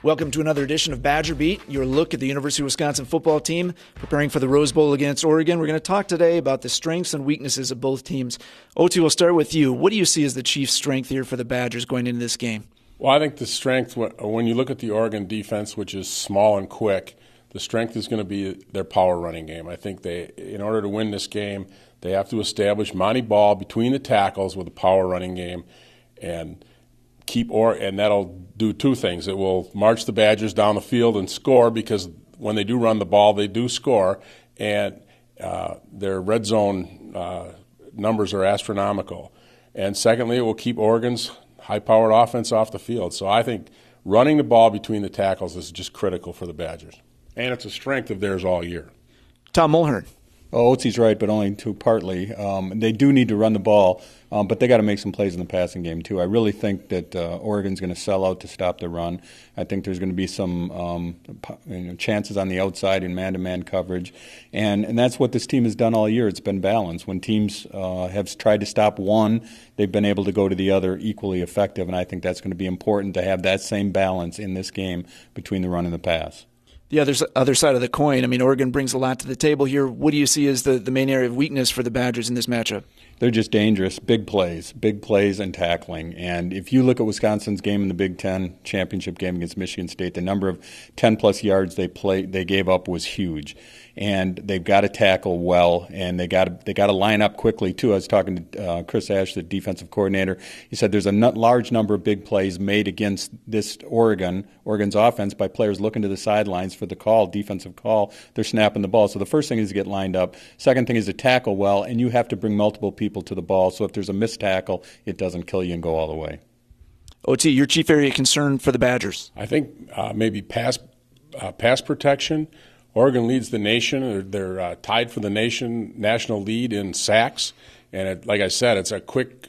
Welcome to another edition of Badger Beat, your look at the University of Wisconsin football team preparing for the Rose Bowl against Oregon. We're going to talk today about the strengths and weaknesses of both teams. OT, we'll start with you. What do you see as the chief strength here for the Badgers going into this game? Well, I think the strength, when you look at the Oregon defense, which is small and quick, the strength is going to be their power running game. I think in order to win this game, they have to establish Monty Ball between the tackles with a power running game and and that'll do two things. It will march the Badgers down the field and score, because when they do run the ball, they do score, and their red zone numbers are astronomical. And secondly, it will keep Oregon's high-powered offense off the field. So I think running the ball between the tackles is just critical for the Badgers, and it's a strength of theirs all year. Tom Mulhern. Oh, Otzi's right, but only partly. They do need to run the ball, but they got to make some plays in the passing game too. I really think that Oregon's going to sell out to stop the run. I think there's going to be some chances on the outside in man-to-man coverage, and that's what this team has done all year. It's been balanced. When teams have tried to stop one, they've been able to go to the other equally effective, and I think that's going to be important to have that same balance in this game between the run and the pass. The other side of the coin, I mean, Oregon brings a lot to the table here. What do you see as the main area of weakness for the Badgers in this matchup? They're just dangerous. Big plays and tackling. And if you look at Wisconsin's game in the Big Ten championship game against Michigan State, the number of 10-plus yards they gave up was huge. And they've got to tackle well, and they got to line up quickly too. I was talking to Chris Ash, the defensive coordinator. He said there's a large number of big plays made against this Oregon's offense by players looking to the sidelines for the defensive call. They're snapping the ball. So the first thing is to get lined up. Second thing is to tackle well, and you have to bring multiple people to the ball. So if there's a missed tackle, it doesn't kill you and go all the way. OT, your chief area of concern for the Badgers? I think maybe pass protection. Oregon leads the nation. They're tied for the national lead in sacks. And like I said, it's a quick,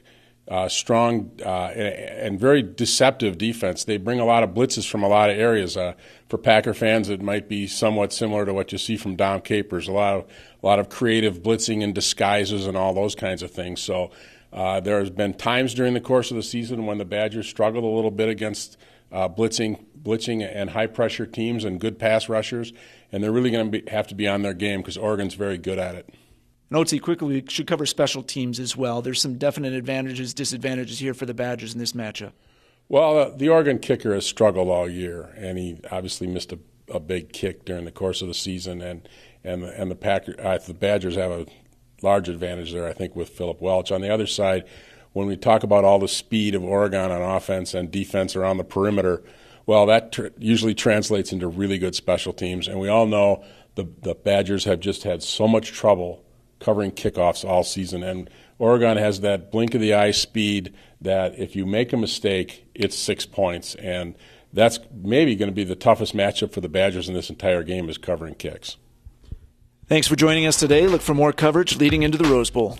strong, and very deceptive defense. They bring a lot of blitzes from a lot of areas. For Packer fans, it might be somewhat similar to what you see from Dom Capers. A lot of creative blitzing and disguises and all those kinds of things. So there has been times during the course of the season when the Badgers struggled a little bit against blitzing and high-pressure teams and good pass rushers, and they're really going to have to be on their game because Oregon's very good at it. Note, quickly, we should cover special teams as well. There's some definite advantages, disadvantages here for the Badgers in this matchup. Well, the Oregon kicker has struggled all year, and he obviously missed a big kick during the course of the season, and the Badgers have a large advantage there, I think, with Philip Welch. On the other side, when we talk about all the speed of Oregon on offense and defense around the perimeter, well, that usually translates into really good special teams. And we all know the Badgers have just had so much trouble covering kickoffs all season. And Oregon has that blink-of-the-eye speed that if you make a mistake, it's 6 points. And that's maybe going to be the toughest matchup for the Badgers in this entire game, is covering kicks. Thanks for joining us today. Look for more coverage leading into the Rose Bowl.